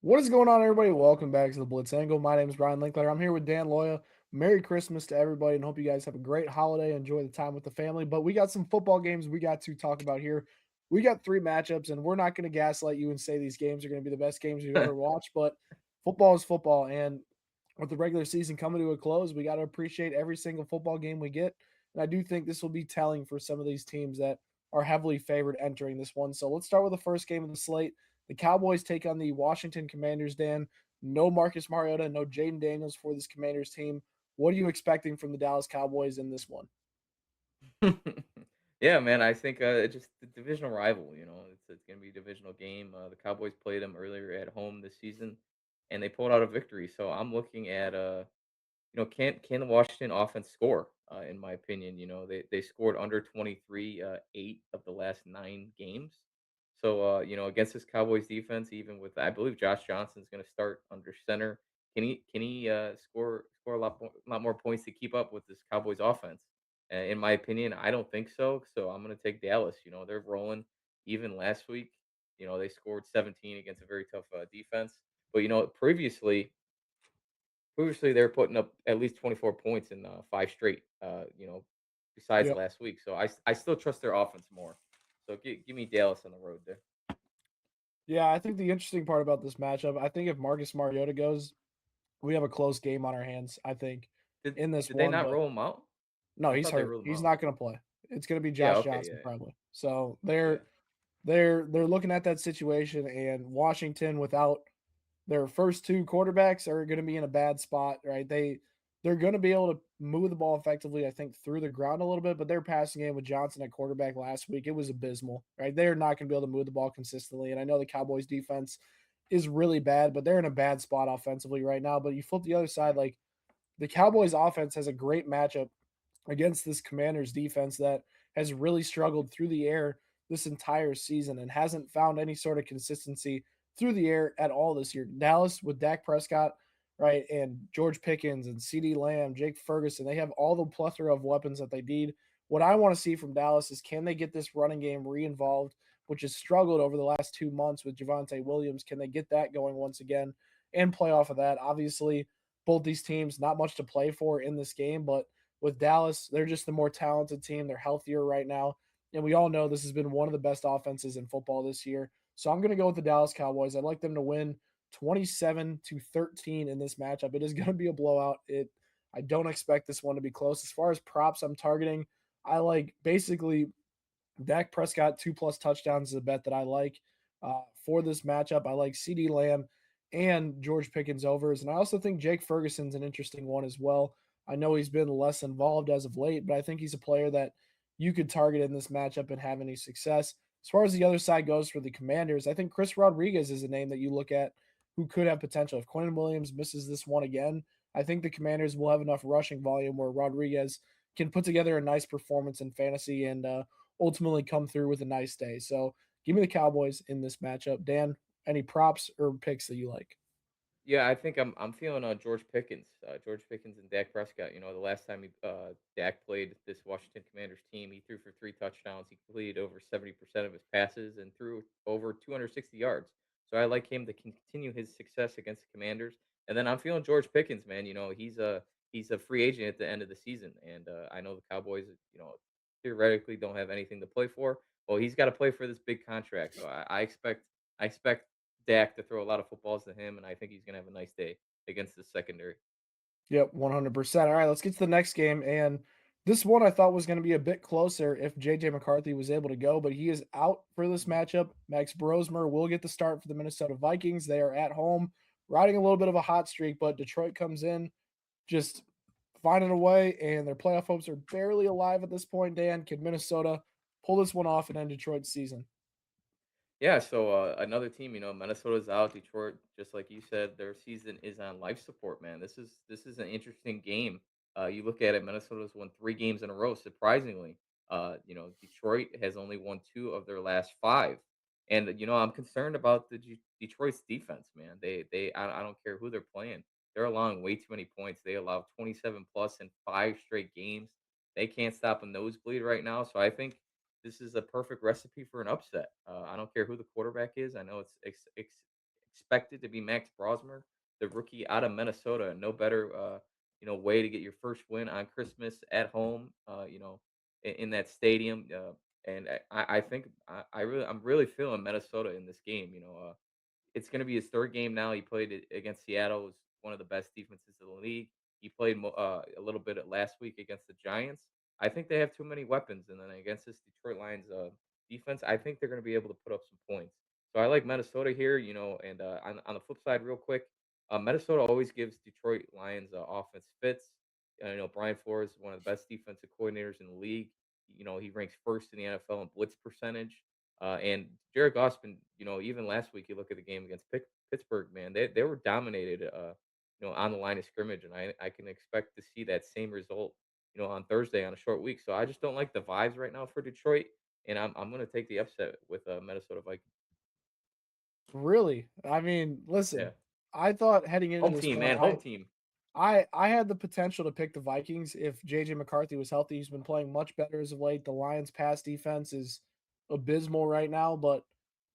What is going on, everybody? Welcome back to the Blitz Angle. My name is Brian Linkletter. I'm here with Dan Loya. Merry Christmas to everybody, and hope you guys have a great holiday. Enjoy the time with the family. But we got some football games we got to talk about here. We got three matchups, and we're not going to gaslight you and say these games are going to be the best games you've ever watched. But football is football, and with the regular season coming to a close, we got to appreciate every single football game we get. And I do think this will be telling for some of these teams that are heavily favored entering this one. So let's start with the first game of the slate. The Cowboys take on the Washington Commanders, Dan. No Marcus Mariota, no Jaden Daniels for this Commanders team. What are you expecting from the Dallas Cowboys in this one? Yeah, man. I think just the divisional rival. It's gonna be a divisional game. The Cowboys played them earlier at home this season, and they pulled out a victory. So I'm looking at can the Washington offense score? In my opinion, they scored under 23 8 of the last 9 games. So against this Cowboys defense, even with I believe Josh Johnson's going to start under center. Can he score lot more points to keep up with this Cowboys offense? In my opinion, I don't think so. So I'm going to take Dallas. They're rolling. Even last week, they scored 17 against a very tough defense. But previously, they were putting up at least 24 points in 5 straight, besides Yep. last week. So I still trust their offense more. So give me Dallas on the road there. Yeah, I think the interesting part about this matchup, I think if Marcus Mariota goes, we have a close game on our hands, I think, Did in this did they one. not But roll him out? no, I he's thought they hurt. ruled him He's out. not going to play. It's going to be Yeah, Josh okay, Johnson yeah, probably. So yeah. they're looking at that situation, and Washington without their first two quarterbacks are going to be in a bad spot, right? They're going to be able to move the ball effectively, I think, through the ground a little bit, but their passing game with Johnson at quarterback last week, it was abysmal, right? They're not going to be able to move the ball consistently, and I know the Cowboys defense is really bad, but they're in a bad spot offensively right now. But you flip the other side, like the Cowboys offense has a great matchup against this Commanders defense that has really struggled through the air this entire season and hasn't found any sort of consistency through the air at all this year. Dallas with Dak Prescott, right, and George Pickens and CD Lamb, Jake Ferguson, they have all the plethora of weapons that they need. What I want to see from Dallas is can they get this running game re-involved, which has struggled over the last 2 months with Javante Williams? Can they get that going once again and play off of that? Obviously, both these teams not much to play for in this game, but with Dallas, they're just the more talented team. They're healthier right now. And we all know this has been one of the best offenses in football this year. So I'm going to go with the Dallas Cowboys. I'd like them to win 27-13 in this matchup. It is going to be a blowout. I don't expect this one to be close. As far as props I'm targeting, I like basically Dak Prescott 2+ touchdowns is a bet that I like for this matchup. I like CD Lamb and George Pickens overs, and I also think Jake Ferguson's an interesting one as well. I know he's been less involved as of late, but I think he's a player that you could target in this matchup and have any success. As far as the other side goes for the Commanders, I think Chris Rodriguez is a name that you look at who could have potential. If Quentin Williams misses this one again, I think the Commanders will have enough rushing volume where Rodriguez can put together a nice performance in fantasy and ultimately come through with a nice day. So give me the Cowboys in this matchup. Dan, any props or picks that you like? Yeah, I think I'm feeling George Pickens and Dak Prescott. The last time Dak played this Washington Commanders team, he threw for 3 touchdowns. He completed over 70% of his passes and threw over 260 yards. So I like him to continue his success against the Commanders. And then I'm feeling George Pickens, man. He's a free agent at the end of the season, and I know the Cowboys, theoretically don't have anything to play for. Well, he's got to play for this big contract, so I expect Dak to throw a lot of footballs to him, and I think he's gonna have a nice day against the secondary. Yep, 100%. All right, let's get to the next game. And this one I thought was going to be a bit closer if JJ McCarthy was able to go, but he is out for this matchup. Max Brosmer will get the start for the Minnesota Vikings. They are at home, riding a little bit of a hot streak, but Detroit comes in just finding a way, and their playoff hopes are barely alive at this point. Dan, can Minnesota pull this one off and end Detroit's season? Yeah, so another team, Minnesota's out. Detroit, just like you said, their season is on life support. Man, this is an interesting game. You look at it, Minnesota's won 3 games in a row. Surprisingly, Detroit has only won 2 of their last 5, and I'm concerned about Detroit's defense. Man, I don't care who they're playing. They're allowing way too many points. They allow 27 plus in 5 straight games. They can't stop a nosebleed right now. So I think this is a perfect recipe for an upset. I don't care who the quarterback is. I know it's expected to be Max Brosmer, the rookie out of Minnesota. No better, way to get your first win on Christmas at home. In that stadium. And I think I'm really feeling Minnesota in this game. It's gonna be his 3rd game now. He played it against Seattle, who's one of the best defenses in the league. He played a little bit last week against the Giants. I think they have too many weapons, and then against this Detroit Lions defense, I think they're gonna be able to put up some points. So I like Minnesota here, and on the flip side, real quick, Minnesota always gives Detroit Lions offense fits. Brian Flores is one of the best defensive coordinators in the league. He ranks first in the NFL in blitz percentage. And Jared Goff's been, even last week, you look at the game against Pittsburgh, man, they were dominated, on the line of scrimmage, and I can expect to see that same result, on Thursday on a short week. So I just don't like the vibes right now for Detroit, and I'm gonna take the upset with Minnesota Vikings. Really? I mean, Yeah, listen, I thought heading into home this team, one, man, home team. I had the potential to pick the Vikings if JJ McCarthy was healthy. He's been playing much better as of late. The Lions' pass defense is abysmal right now, but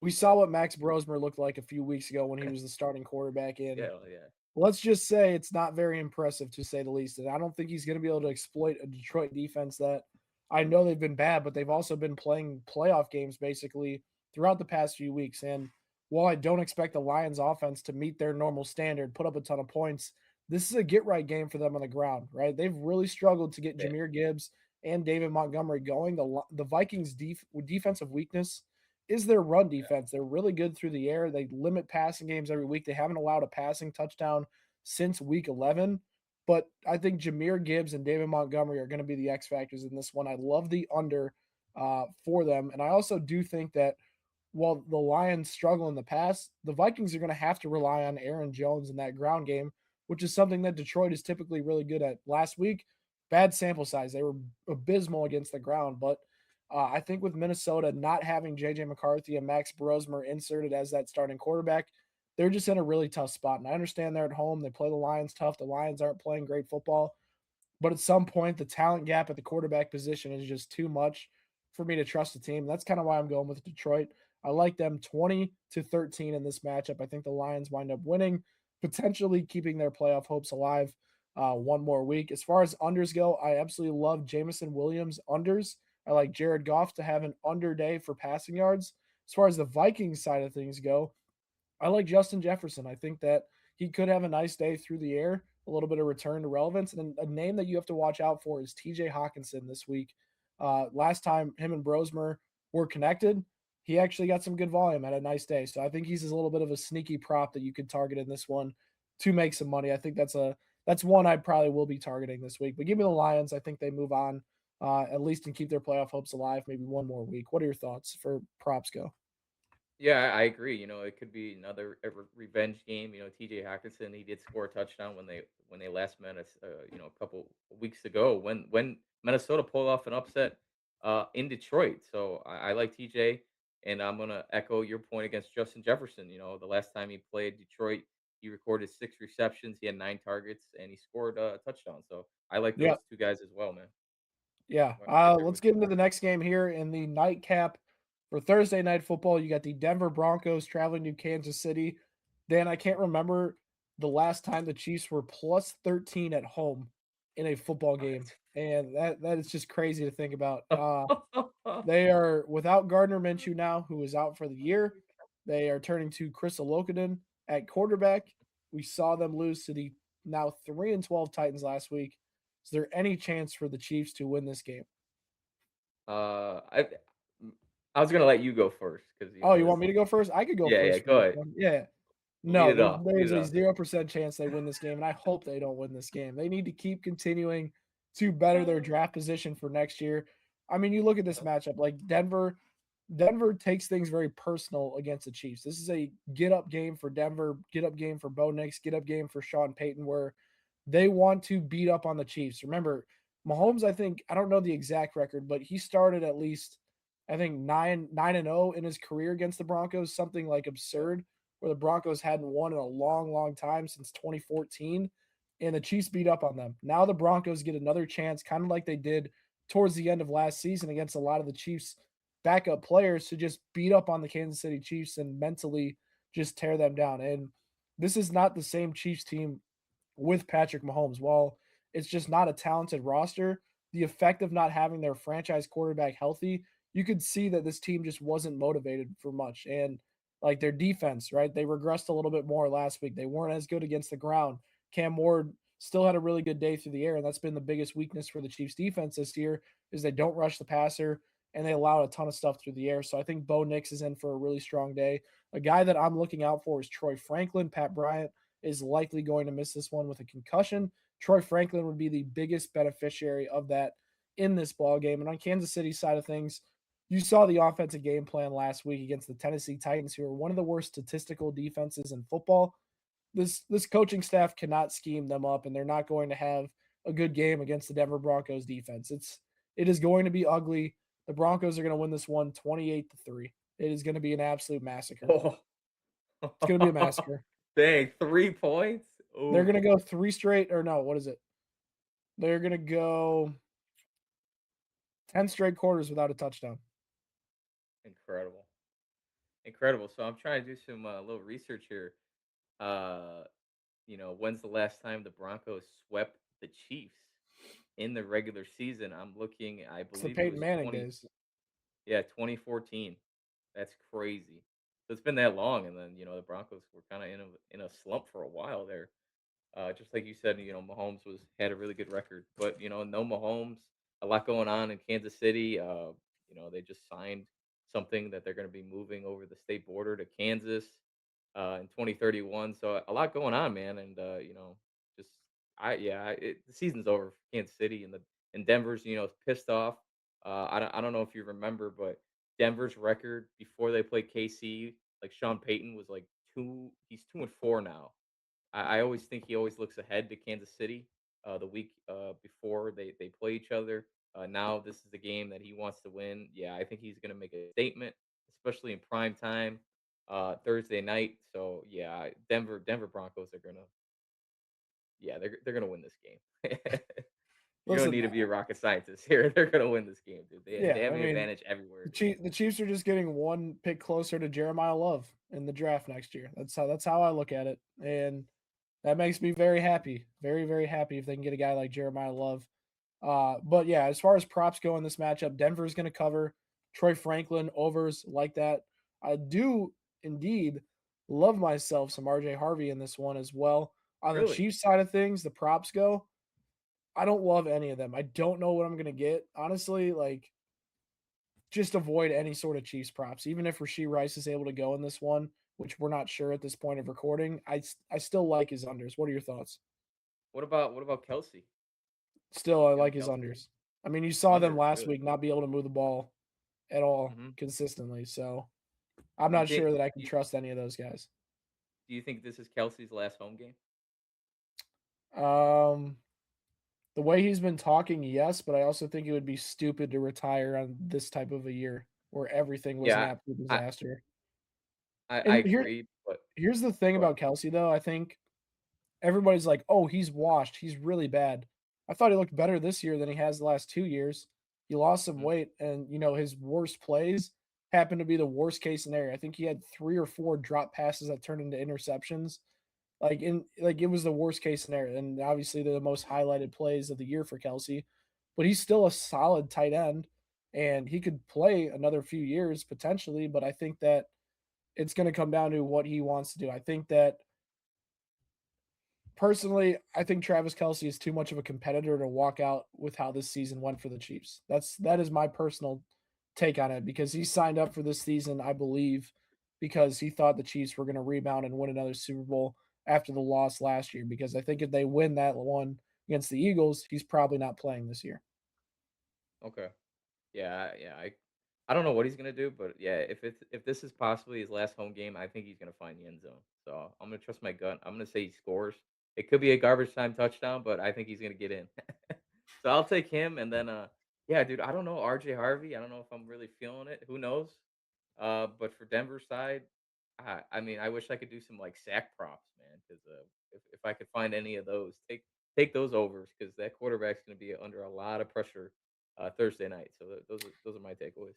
we saw Yeah, what Max Brosmer looked like a few weeks ago when he was the starting quarterback, and yeah, yeah, let's just say it's not very impressive to say the least. And I don't think he's going to be able to exploit a Detroit defense that I know they've been bad, but they've also been playing playoff games basically throughout the past few weeks. And while I don't expect the Lions offense to meet their normal standard, put up a ton of points, this is a get right game for them on the ground, right? They've really struggled to get yeah, Jameer Gibbs and David Montgomery going. The Vikings' defensive weakness is their run yeah, defense. They're really good through the air. They limit passing games every week. They haven't allowed a passing touchdown since week 11. But I think Jameer Gibbs and David Montgomery are going to be the X factors in this one. I love the under for them. And I also do think that while the Lions struggle in the past, the Vikings are going to have to rely on Aaron Jones in that ground game, which is something that Detroit is typically really good at. Last week, bad sample size. They were abysmal against the ground, but I think with Minnesota not having JJ McCarthy and Max Brosmer inserted as that starting quarterback, they're just in a really tough spot. And I understand they're at home. They play the Lions tough. The Lions aren't playing great football. But at some point, the talent gap at the quarterback position is just too much for me to trust the team. That's kind of why I'm going with Detroit. I like them 20-13 in this matchup. I think the Lions wind up winning, potentially keeping their playoff hopes alive one more week. As far as unders go, I absolutely love Jamison Williams unders. I like Jared Goff to have an under day for passing yards. As far as the Vikings side of things go, I like Justin Jefferson. I think that he could have a nice day through the air, a little bit of return to relevance. And a name that you have to watch out for is TJ Hawkinson this week. Last time him and Brosmer were connected, he actually got some good volume at a nice day. So I think he's a little bit of a sneaky prop that you could target in this one to make some money. I think that's one I probably will be targeting this week. But give me the Lions. I think they move on at least and keep their playoff hopes alive maybe one more week. What are your thoughts for props go? yeah. I agree. It could be another revenge game. T.J. Hawkinson, he did score a touchdown when they last met us, a couple weeks ago when Minnesota pulled off an upset in Detroit. So I like T.J. and I'm gonna echo your point against Justin Jefferson. The last time he played Detroit, he recorded 6 receptions, he had 9 targets, and he scored a touchdown. So I like Yeah. those two guys as well, man. Yeah. Right there Let's with get you. into the next game here in the nightcap for Thursday night football. You got the Denver Broncos traveling to Kansas City. Dan, I can't remember the last time the Chiefs were plus 13 at home in a football game. And that is just crazy to think about. They are without Gardner Minshew now, who is out for the year. They are turning to Chris Olokonen at quarterback. We saw them lose to the now 3-12 Titans last week. Is there any chance for the Chiefs to win this game? Uh, I mm, I was gonna let you go first because Oh, you this want me is to go first? I could go yeah, first for go this ahead. one. Yeah. Lead No, it off, lead there's it a off. 0% chance they win this game, and I hope they don't win this game. They need to keep continuing to better their draft position for next year. I mean, you look at this Yep. matchup, like Denver takes things very personal against the Chiefs. This is a get up game for Denver, get up game for Bo Nix, get up game for Sean Payton, where they want to beat up on the Chiefs. Remember, Mahomes, I think, I don't know the exact record, but he started at least, I think, 9-0 in his career against the Broncos, something like Yep. absurd, where the Broncos hadn't won in a long, long time since 2014. And the Chiefs beat up on them. Now the Broncos get another chance, kind of like they did towards the end of last season against a lot of the Chiefs backup players to just beat up on the Kansas City Chiefs and mentally just tear them down. And this is not the same Chiefs team with Patrick Mahomes. While it's just not a talented roster, the effect of not having their franchise quarterback healthy, you could see that this team just wasn't motivated for much. And like their defense, right? They regressed a little bit more last week. They weren't as good against the ground. Cam Ward still had a really good day through the air, and that's been the biggest weakness for the Chiefs defense this year is they don't rush the passer and they allow a ton of stuff through the air. So I think Bo Nix is in for a really strong day. A guy that I'm looking out for is Troy Franklin. Pat Bryant is likely going to miss this one with a concussion. Troy Franklin would be the biggest beneficiary of that in this ball game. And on Kansas City side of things, you saw the offensive game plan last week against the Tennessee Titans, who are one of the worst statistical defenses in football. This coaching staff cannot scheme them up, and they're not going to have a good game against the Denver Broncos defense. It is going to be ugly. The Broncos are going to win this one 28-3. It is going to be an absolute massacre. Oh, It's going to be a massacre. dang, 3 points. They're Oof, going to go three straight, or no, what is it? They're going to go 10 straight quarters without a touchdown. incredible, incredible. So I'm trying to do some little research here. Uh, when's the last time the Broncos swept the Chiefs in the regular season? I'm looking. I It's the believe it Peyton was Manning days. yeah, 2014. That's crazy. So it's been that long, and then the Broncos were kind of in a slump for a while there. Just like you said, Mahomes had a really good record, but no Mahomes. A lot going on in Kansas City. They just signed something that they're going to be moving over the state border to Kansas in 2031. So a lot going on, man. And just the season's over for Kansas City and Denver's pissed off. I don't know if you remember, but Denver's record before they played KC, like Sean Payton was like two. He's 2-4 now. I always think he always looks ahead to Kansas City the week before they play each other. Now this is the game that he wants to win. Yeah, I think he's going to make a statement, especially in prime time Thursday night. So yeah, Denver Broncos are gonna they're gonna win this game. You don't Listen, need to be a rocket scientist here. They're gonna win this game, dude. They yeah, have I the mean, advantage everywhere. The Chiefs are just getting one pick closer to Jeremiah Love in the draft next year. That's how I look at it, and that makes me very happy, very very happy if they can get a guy like Jeremiah Love. But yeah, as far as props go in this matchup, Denver's going to cover. Troy Franklin overs like that. I do indeed love myself some RJ Harvey in this one as well. On the Really? Chiefs side of things, the props go. I don't love any of them. I don't know what I'm going to get. Honestly, like just avoid any sort of Chiefs props. Even if Rasheed Rice is able to go in this one, which we're not sure at this point of recording, I still like his unders. What are your thoughts? What about Kelsey? Still, I Young like his Kelsey unders. I mean, you saw them under last really? week not be able to move the ball at all Hmm. consistently. So I'm Do you not think? sure that I can Do you, trust any of those guys. do you think this is Kelsey's last home game? Um, the way he's been talking, yes, but I also think it would be stupid to retire on this type of a year where everything was an Yeah, absolute I disaster. I And agree, but here's the thing go ahead. about Kelsey, though. I think everybody's like, "Oh, he's washed. He's really bad." I thought he looked better this year than he has the last 2 years. He lost some Mhm. weight and, his worst plays happened to be the worst case scenario. I think he had 3 or 4 drop passes that turned into interceptions. It was the worst case scenario, and obviously they're the most highlighted plays of the year for Kelsey, but he's still a solid tight end, and he could play another few years potentially, but I think that it's gonna come down to what he wants to do. I think that personally, I think Travis Kelce is too much of a competitor to walk out with how this season went for the Chiefs. That is my personal take on it because he signed up for this season, I believe, because he thought the Chiefs were going to rebound and win another Super Bowl after the loss last year. Because I think if they win that one against the Eagles, he's probably not playing this year. Okay. Yeah. I don't know what he's gonna do, but yeah, if this is possibly his last home game, I think he's gonna find the end zone. So I'm gonna trust my gut. I'm gonna say he scores. It could be a garbage time touchdown, but I think he's gonna get in. So I'll take him, and then yeah, dude, I don't know RJ Harvey. I don't know if I'm really feeling it. Who knows? But for Denver side, I mean, I wish I could do some like sack props, man. Because if I could find any of those, take those overs because that quarterback's gonna be under a lot of pressure Thursday night. So those are my takeaways.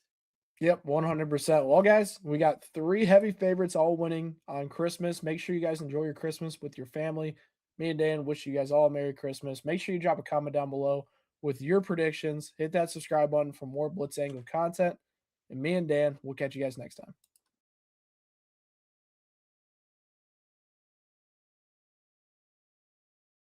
Yep, 100%. Well, guys, we got 3 heavy favorites all winning on Christmas. Make sure you guys enjoy your Christmas with your family. Me and Dan wish you guys all a Merry Christmas. Make sure you drop a comment down below with your predictions. Hit that subscribe button for more Blitz Angle content. And me and Dan, we'll catch you guys next time.